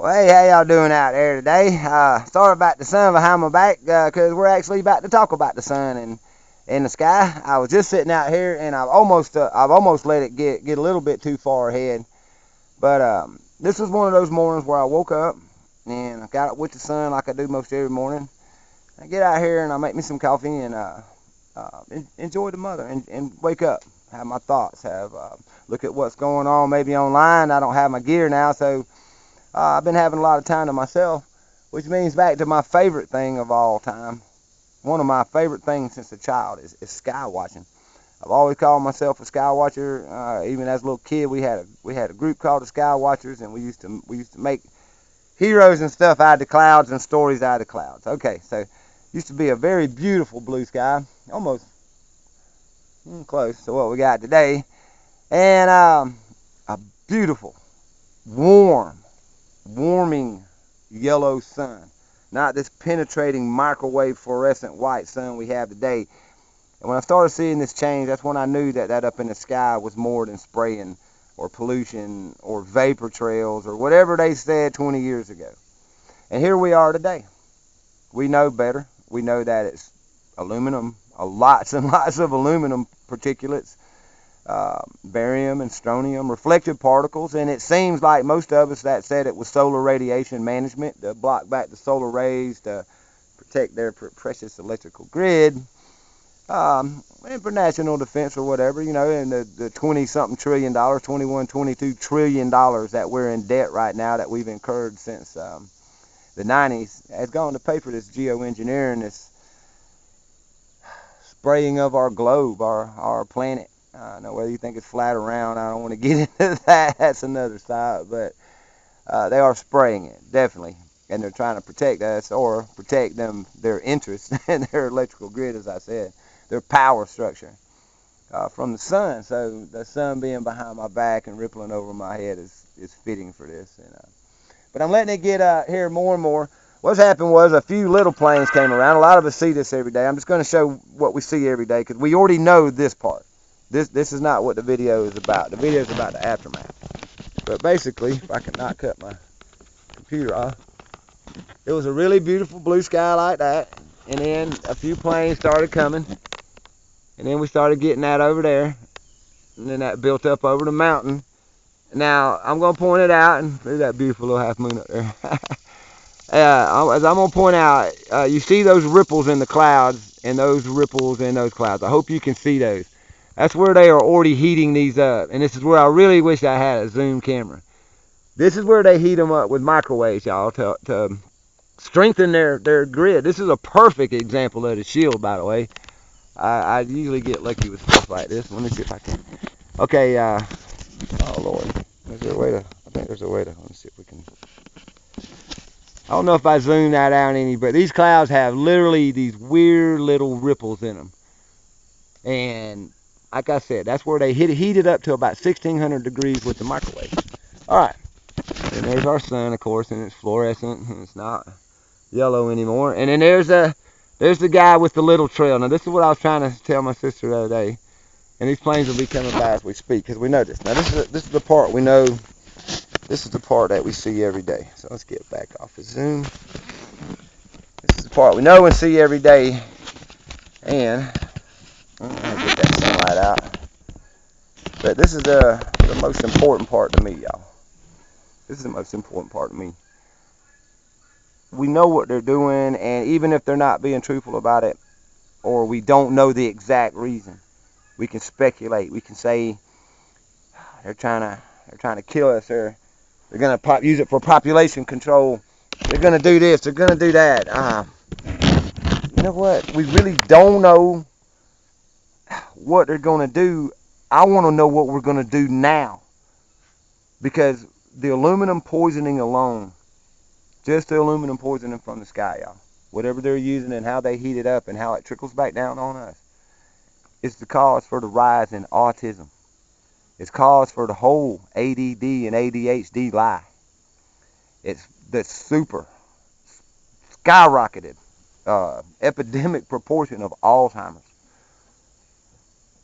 Well, hey, how y'all doing out there today? Sorry about the sun behind my back, because we're actually about to talk about the sun and in the sky. I was just sitting out here, and I've almost let it get a little bit too far ahead. But this was one of those mornings where I woke up and I got up with the sun like I do most every morning. I get out here and I make me some coffee and enjoy the mother and wake up, have my thoughts, have look at what's going on maybe online. I don't have my gear now, so I've been having a lot of time to myself, which means back to my favorite thing of all time. One of my favorite things since a child is sky watching. I've always called myself a sky watcher. Even as a little kid, we had a group called the Sky Watchers, and we used to make heroes and stuff out of the clouds and stories out of the clouds. Okay, so used to be a very beautiful blue sky, almost close to what we got today, and a beautiful, warming yellow sun, not this penetrating microwave fluorescent white sun we have today. And when I started seeing this change, that's when I knew that up in the sky was more than spraying or pollution or vapor trails or whatever they said 20 years ago. And here we are today. We know better. We know that it's aluminum, lots and lots of aluminum particulates, barium and strontium, reflective particles, and it seems like most of us that said it was solar radiation management to block back the solar rays to protect their precious electrical grid, and for national defense or whatever, and the 20-something trillion dollars, 21, 22 trillion dollars that we're in debt right now that we've incurred since the 90s has gone to pay for this geoengineering, this spraying of our globe, our planet. Now, whether you think it's flat or round, I don't want to get into that. That's another side. But they are spraying it, definitely. And they're trying to protect us or protect their interests and their electrical grid, as I said, their power structure from the sun. So the sun being behind my back and rippling over my head is fitting for this. But I'm letting it get here more and more. What's happened was a few little planes came around. A lot of us see this every day. I'm just going to show what we see every day because we already know this part. This is not what the video is about. The video is about the aftermath. But basically, if I can not cut my computer off, it was a really beautiful blue sky like that. And then a few planes started coming. And then we started getting that over there. And then that built up over the mountain. Now, I'm going to point it out. And there's that beautiful little half moon up there. As I'm going to point out, you see those ripples in the clouds and those ripples in those clouds. I hope you can see those. That's where they are already heating these up. And this is where I really wish I had a zoom camera. This is where they heat them up with microwaves, y'all, to strengthen their grid. This is a perfect example of the shield, by the way. I usually get lucky with stuff like this. Let me see if I can. Okay, oh, Lord. Is there a way to, I think there's a way to, let me see if we can. I don't know if I zoomed that out any, but these clouds have literally these weird little ripples in them. And like I said, that's where they heat it up to about 1,600 degrees with the microwave. All right. And there's our sun, of course, and it's fluorescent, and it's not yellow anymore. And then there's the guy with the little trail. Now, this is what I was trying to tell my sister the other day. And these planes will be coming by as we speak, because we know this. Now, this is the part we know. This is the part that we see every day. So let's get back off the zoom. This is the part we know and see every day. And I'll get that sunlight out. But this is the most important part to me, y'all. This is the most important part to me. We know what they're doing, and even if they're not being truthful about it, or we don't know the exact reason, we can speculate. We can say they're trying to kill us. They're gonna use it for population control. They're gonna do this. They're gonna do that. You know what? We really don't know what they're gonna do. I want to know what we're gonna do now, because the aluminum poisoning alone, just the aluminum poisoning from the sky, y'all, whatever they're using and how they heat it up and how it trickles back down on us, is the cause for the rise in autism. It's cause for the whole ADD and ADHD lie. It's the super skyrocketed epidemic proportion of Alzheimer's.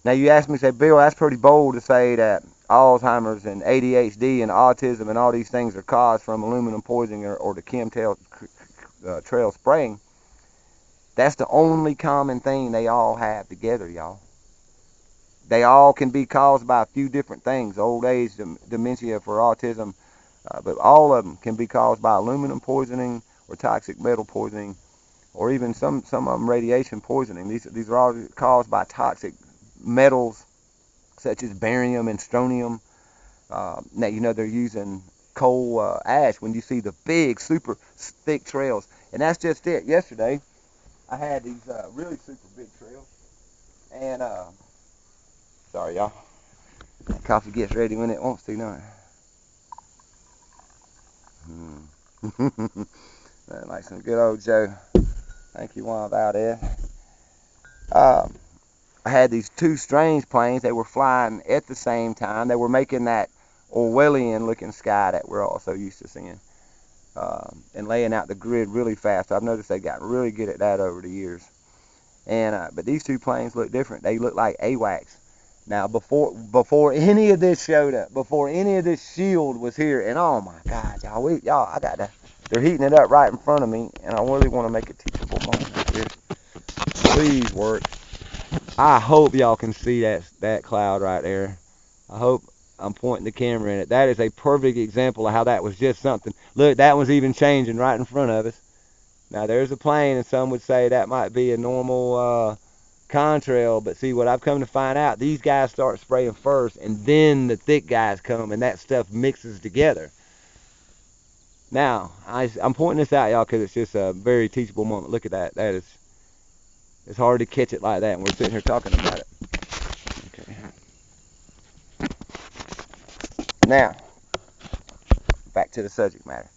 Now you ask me, say, Bill, that's pretty bold to say that Alzheimer's and ADHD and autism and all these things are caused from aluminum poisoning or the chemtrail trail spraying. That's the only common thing they all have together, y'all. They all can be caused by a few different things, old age, dementia for autism, but all of them can be caused by aluminum poisoning or toxic metal poisoning, or even some of them radiation poisoning. These are all caused by toxic metals such as barium and strontium. Now, you know, they're using coal ash when you see the big, super thick trails. And that's just it. Yesterday, I had these really super big trails. And, sorry, y'all. Coffee gets ready when it wants to, don't it? Like some good old Joe. Thank you, Juan Valdez. Um, I had these two strange planes. They were flying at the same time. They were making that Orwellian-looking sky that we're all so used to seeing. And laying out the grid really fast. I've noticed they got really good at that over the years. And but these two planes look different. They look like AWACS. Now, before any of this showed up, before any of this shield was here, and oh my God, y'all, I got to. They're heating it up right in front of me, and I really want to make a teachable moment here. Please work. I hope y'all can see that cloud right there. I hope I'm pointing the camera in it. That is a perfect example of how that was just something. Look, that one's even changing right in front of us. Now, there's a plane, and some would say that might be a normal contrail, but see, what I've come to find out, these guys start spraying first, and then the thick guys come, and that stuff mixes together. Now, I'm pointing this out, y'all, because it's just a very teachable moment. Look at that. It's hard to catch it like that, and we're sitting here talking about it. Okay. Now, back to the subject matter,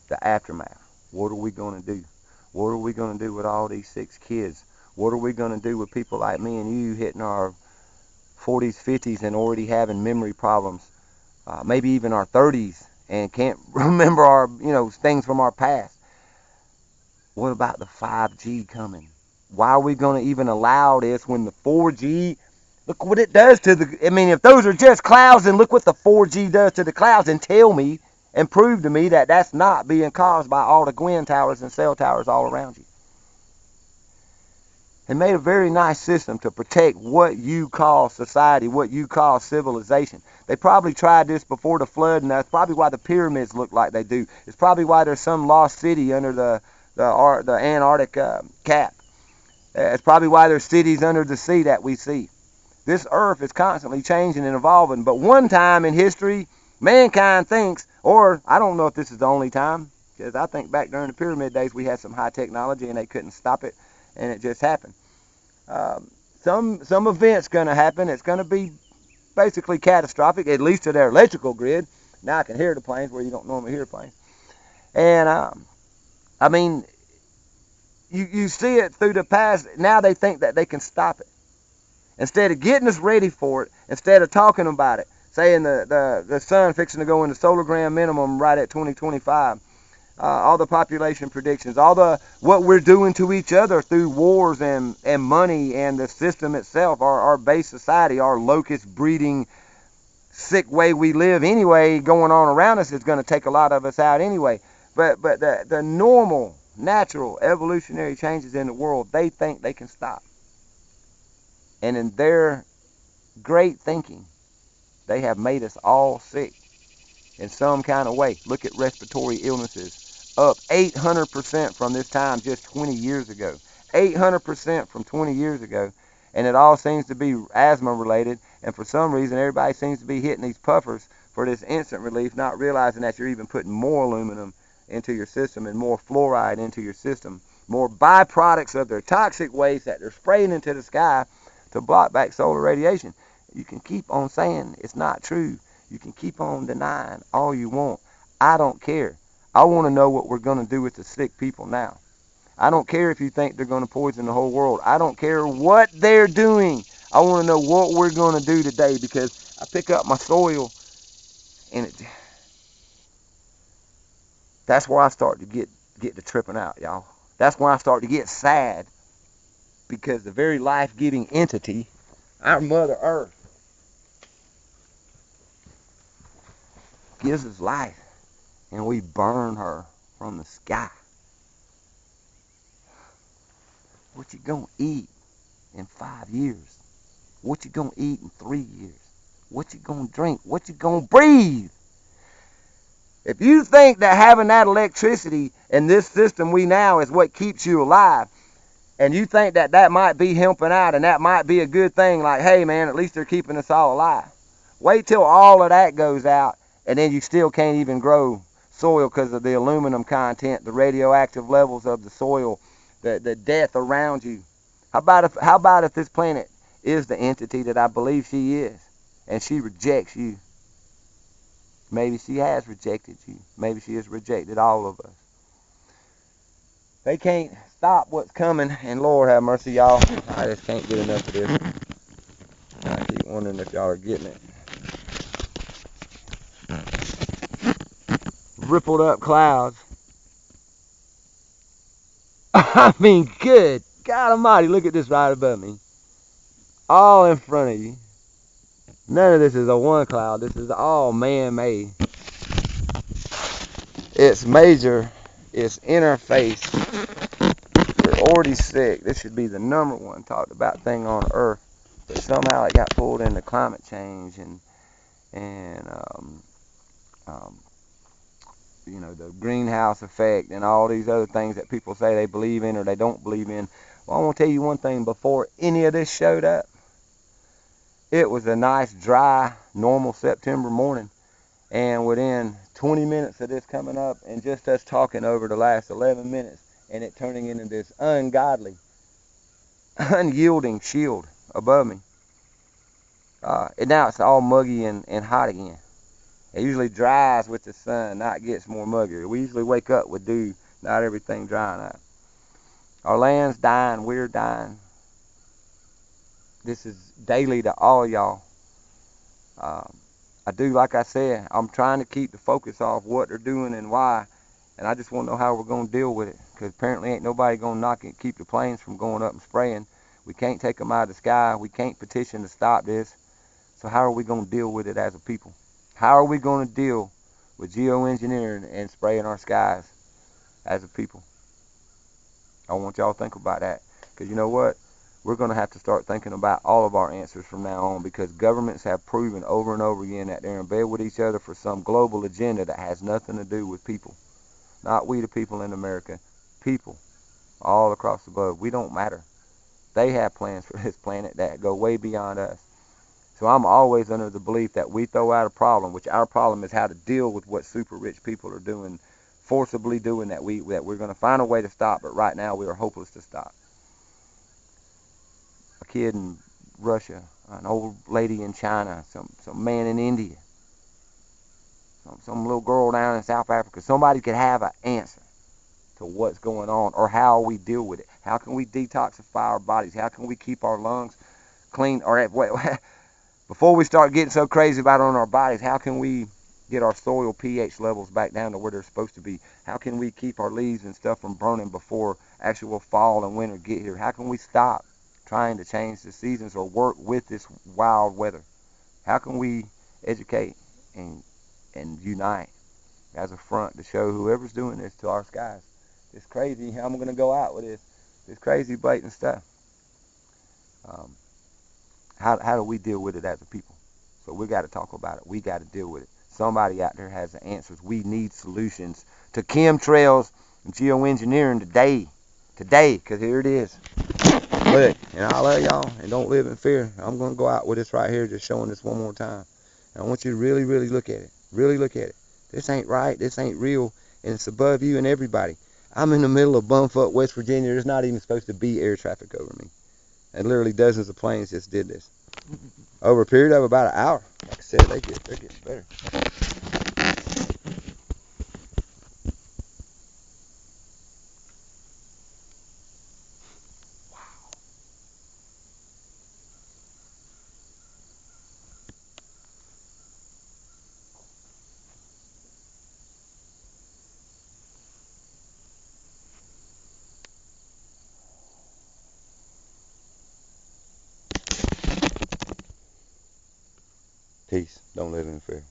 the aftermath. What are we going to do? What are we going to do with all these 6 kids? What are we going to do with people like me and you hitting our 40s, 50s, and already having memory problems, maybe even our 30s, and can't remember our, things from our past? What about the 5G coming? Why are we going to even allow this when the 4G, look what it does to if those are just clouds, then look what the 4G does to the clouds, and tell me and prove to me that that's not being caused by all the Gwen towers and cell towers all around you. They made a very nice system to protect what you call society, what you call civilization. They probably tried this before the flood, and that's probably why the pyramids look like they do. It's probably why there's some lost city under the Antarctic cap. It's probably why there's cities under the sea that we see. This earth is constantly changing and evolving, but one time in history, mankind thinks, or I don't know if this is the only time, because I think back during the pyramid days we had some high technology and they couldn't stop it, and it just happened. Some event's going to happen. It's going to be basically catastrophic, at least to their electrical grid. Now I can hear the planes where you don't normally hear planes. And you see it through the past. Now they think that they can stop it. Instead of getting us ready for it, instead of talking about it, saying the sun fixing to go into solar minimum right at 2025, all the population predictions, what we're doing to each other through wars and money and the system itself, our base society, our locust breeding sick way we live anyway going on around us is going to take a lot of us out anyway. But the normal, natural, evolutionary changes in the world, they think they can stop. And in their great thinking, they have made us all sick in some kind of way. Look at respiratory illnesses, up 800% from this time just 20 years ago. 800% from 20 years ago. And it all seems to be asthma related. And for some reason, everybody seems to be hitting these puffers for this instant relief, not realizing that you're even putting more aluminum into your system and more fluoride into your system. More byproducts of their toxic waste that they're spraying into the sky to block back solar radiation. You can keep on saying it's not true. You can keep on denying all you want. I don't care. I want to know what we're going to do with the sick people now. I don't care if you think they're going to poison the whole world. I don't care what they're doing. I want to know what we're going to do today, because I pick up my soil and that's where I start to get to tripping out, y'all. That's when I start to get sad, because the very life-giving entity, our Mother Earth, gives us life, and we burn her from the sky. What you gonna eat in 5 years? What you gonna eat in 3 years? What you gonna drink? What you gonna breathe? If you think that having that electricity in this system we now is what keeps you alive, and you think that that might be helping out and that might be a good thing, like, hey man, at least they're keeping us all alive. Wait till all of that goes out, and then you still can't even grow soil because of the aluminum content, the radioactive levels of the soil, the death around you. How about if this planet is the entity that I believe she is, and she rejects you? Maybe she has rejected you. Maybe she has rejected all of us. They can't stop what's coming, and Lord have mercy, y'all. I just can't get enough of this. I keep wondering if y'all are getting it. Rippled up clouds. I mean, good God Almighty, look at this right above me. All in front of you. None of this is a one cloud. This is all man-made. It's major. It's interface. We're already sick. This should be the number one talked about thing on Earth. But somehow it got pulled into climate change and you know, the greenhouse effect and all these other things that people say they believe in or they don't believe in. Well, I want to tell you one thing. Before any of this showed up, it was a nice, dry, normal September morning. And within 20 minutes of this coming up and just us talking over the last 11 minutes and it turning into this ungodly, unyielding shield above me, and now it's all muggy and hot again. It usually dries with the sun, not gets more muggy. We usually wake up with dew, not everything drying out. Our land's dying, we're dying. This is daily to all y'all. I do, like I said, I'm trying to keep the focus off what they're doing and why, and I just want to know how we're going to deal with it, because apparently ain't nobody going to knock it, keep the planes from going up and spraying. We can't take them out of the sky. We can't petition to stop this. So how are we going to deal with it as a people? How are we going to deal with geoengineering and spraying our skies as a people? I want y'all to think about that, because you know what? We're going to have to start thinking about all of our answers from now on, because governments have proven over and over again that they're in bed with each other for some global agenda that has nothing to do with people. Not we the people in America. People all across the globe. We don't matter. They have plans for this planet that go way beyond us. So I'm always under the belief that we throw out a problem, which our problem is how to deal with what super rich people are doing, forcibly doing, that we're going to find a way to stop, but right now we are hopeless to stop. A kid in Russia, an old lady in China, some man in India, some little girl down in South Africa. Somebody could have an answer to what's going on or how we deal with it. How can we detoxify our bodies? How can we keep our lungs clean? Or before we start getting so crazy about it on our bodies, how can we get our soil pH levels back down to where they're supposed to be? How can we keep our leaves and stuff from burning before actual fall and winter get here? How can we stop trying to change the seasons or work with this wild weather? How can we educate and unite as a front to show whoever's doing this to our skies? It's crazy. I'm going to go out with this crazy blatant stuff. How do we deal with it as a people? So we got to talk about it. We got to deal with it. Somebody out there has the answers. We need solutions to chemtrails and geoengineering today. Today, because here it is. Look, and I love y'all, and don't live in fear. I'm going to go out with this right here, just showing this one more time. And I want you to really, really look at it. Really look at it. This ain't right. This ain't real. And it's above you and everybody. I'm in the middle of Bumfuck, West Virginia. There's not even supposed to be air traffic over me. And literally dozens of planes just did this. Over a period of about an hour. Like I said, they're getting better. Peace. Don't live in fear.